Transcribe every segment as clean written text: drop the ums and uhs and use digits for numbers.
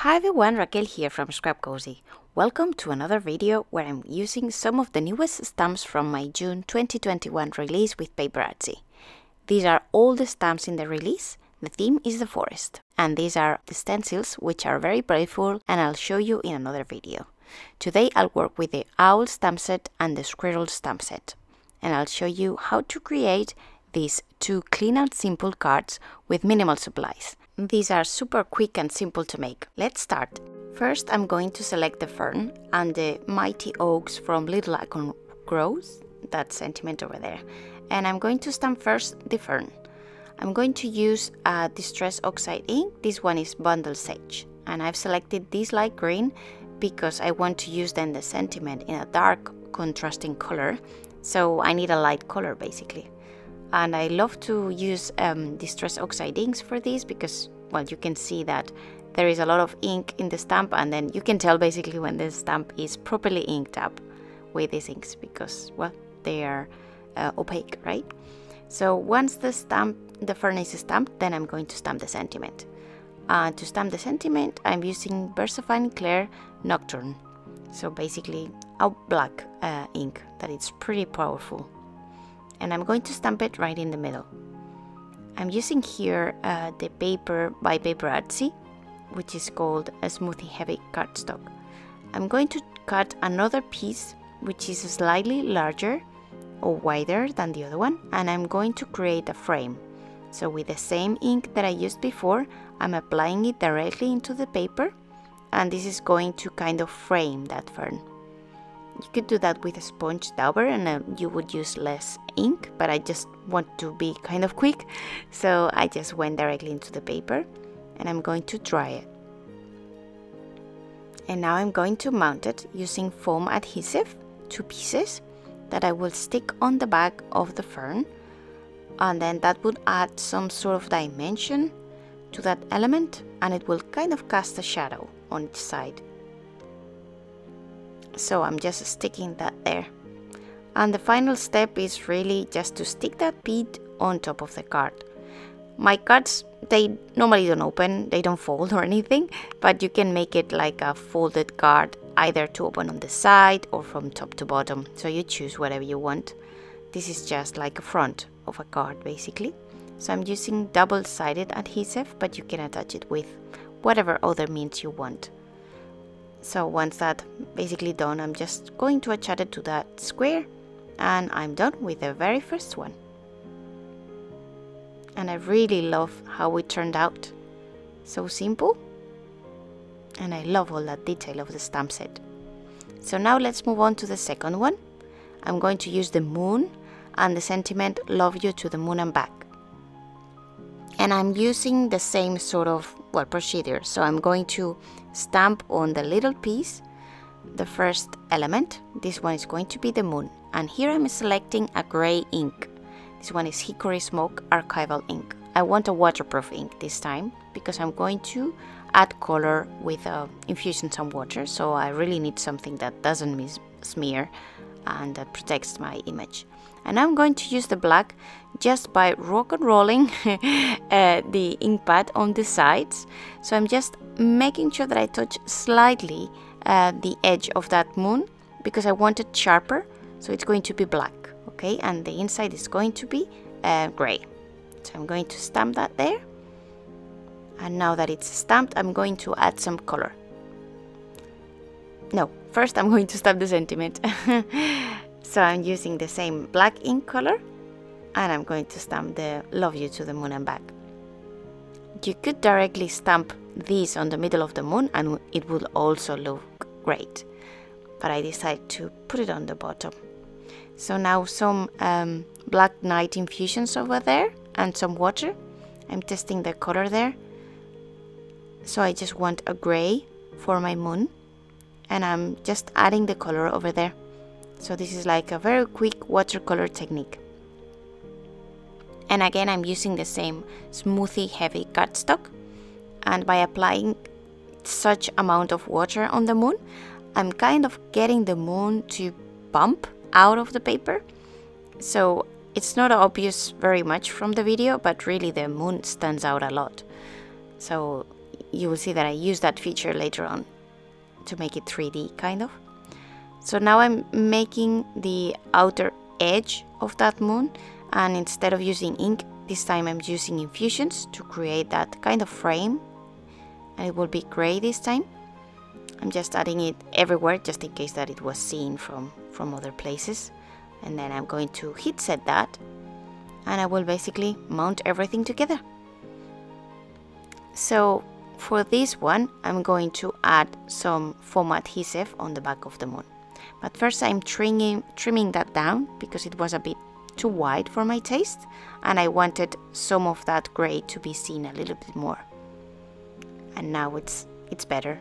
Hi everyone, Raquel here from Scrapcosy. Welcome to another video where I'm using some of the newest stamps from my June 2021 release with PaperArtsy. These are all the stamps in the release. The theme is the forest. And these are the stencils, which are very playful, and I'll show you in another video. Today I'll work with the owl stamp set and the squirrel stamp set. And I'll show you how to create these two clean and simple cards with minimal supplies. These are super quick and simple to make. Let's start. First, I'm going to select the fern and the mighty oaks from Little Icon Grows, that sentiment over there. And I'm going to stamp first the fern. I'm going to use a Distress Oxide ink. This one is Bundle Sage. And I've selected this light green because I want to use then the sentiment in a dark contrasting color. So I need a light color basically. And I love to use Distress Oxide inks for this because, well, you can see that there is a lot of ink in the stamp, and then you can tell basically when the stamp is properly inked up with these inks because, well, they are opaque, right? So once the fern is stamped, then I'm going to stamp the sentiment. To stamp the sentiment, I'm using Versafine Clair Nocturne. So basically a black ink that is pretty powerful. And I'm going to stamp it right in the middle. I'm using here the paper by PaperArtsy, which is called a Smoothie Heavy Cardstock. I'm going to cut another piece which is slightly larger or wider than the other one, and I'm going to create a frame. So with the same ink that I used before, I'm applying it directly into the paper, and this is going to kind of frame that fern. You could do that with a sponge dauber and you would use less ink, but I just want to be kind of quick, so I just went directly into the paper and I'm going to dry it. And now I'm going to mount it using foam adhesive, 2 pieces that I will stick on the back of the fern, and then that would add some sort of dimension to that element, and it will kind of cast a shadow on each side. So I'm just sticking that there. And the final step is really just to stick that bead on top of the card. My cards, they normally don't open, they don't fold or anything, but you can make it like a folded card, either to open on the side or from top to bottom. So you choose whatever you want. This is just like a front of a card basically. So I'm using double-sided adhesive, but you can attach it with whatever other means you want. So once that's basically done, I'm just going to attach it to that square, and I'm done with the very first one. And I really love how it turned out. So simple, and I love all that detail of the stamp set. So now let's move on to the second one. I'm going to use the moon and the sentiment "Love You to the Moon and Back." And I'm using the same sort of, well, procedure. So I'm going to stamp on the little piece the first element. This one is going to be the moon. And here I'm selecting a gray ink. This one is Hickory Smoke Archival ink. I want a waterproof ink this time because I'm going to add color with infusing some water. So I really need something that doesn't smear and that protects my image. And I'm going to use the black just by rock and rolling the ink pad on the sides. So I'm just making sure that I touch slightly the edge of that moon because I want it sharper. So it's going to be black, okay? And the inside is going to be gray. So I'm going to stamp that there. And now that it's stamped, I'm going to add some color. No, first I'm going to stamp the sentiment. So I'm using the same black ink color, and I'm going to stamp the "Love You to the Moon and Back." You could directly stamp these on the middle of the moon and it would also look great, but I decided to put it on the bottom. So now some black night infusions over there and some water. I'm testing the color there. So I just want a gray for my moon, and I'm just adding the color over there. So this is like a very quick watercolor technique. And again, I'm using the same Smoothie Heavy Cardstock. And by applying such amount of water on the moon, I'm kind of getting the moon to bump out of the paper. So it's not obvious very much from the video, but really the moon stands out a lot. So you will see that I use that feature later on to make it 3D kind of. So now I'm making the outer edge of that moon, and instead of using ink, this time I'm using infusions to create that kind of frame, and it will be gray this time. I'm just adding it everywhere just in case that it was seen from other places, and then I'm going to heat set that, and I will basically mount everything together. So for this one I'm going to add some foam adhesive on the back of the moon. But first I'm trimming that down because it was a bit too wide for my taste, and I wanted some of that gray to be seen a little bit more. And now it's better.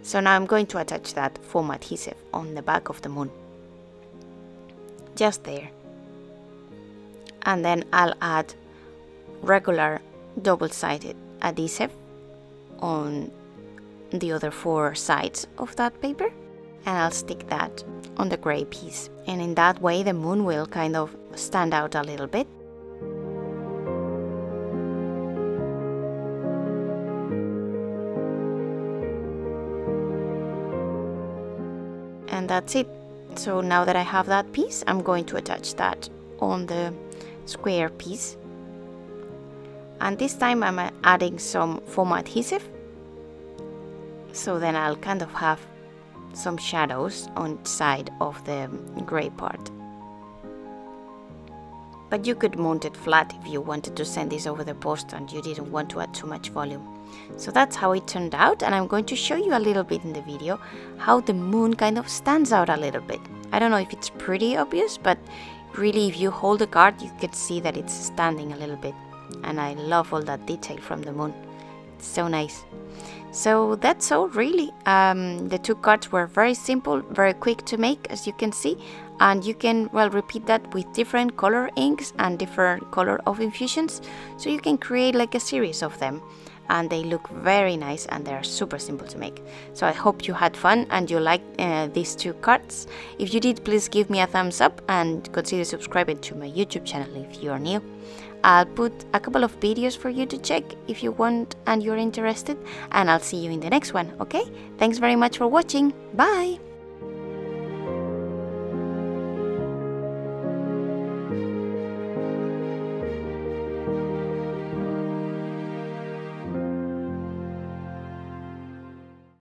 So now I'm going to attach that foam adhesive on the back of the moon. Just there. And then I'll add regular double-sided adhesive on the other 4 sides of that paper, and I'll stick that on the gray piece, and in that way the moon will kind of stand out a little bit. And that's it. So now that I have that piece, I'm going to attach that on the square piece, and this time I'm adding some foam adhesive, so then I'll kind of have some shadows on each side of the gray part. But you could mount it flat if you wanted to send this over the post and you didn't want to add too much volume. So that's how it turned out, and I'm going to show you a little bit in the video how the moon kind of stands out a little bit. I don't know if it's pretty obvious, but really if you hold the card you can see that it's standing a little bit, and I love all that detail from the moon. It's so nice. So that's all really. The 2 cards were very simple, very quick to make, as you can see, and you can, well, repeat that with different color inks and different color of infusions, so you can create like a series of them, and they look very nice and they're super simple to make. So I hope you had fun and you liked these 2 cards. If you did, please give me a thumbs up and consider subscribing to my YouTube channel if you are new. I'll put a couple of videos for you to check if you want and you're interested, and I'll see you in the next one, okay? Thanks very much for watching. Bye!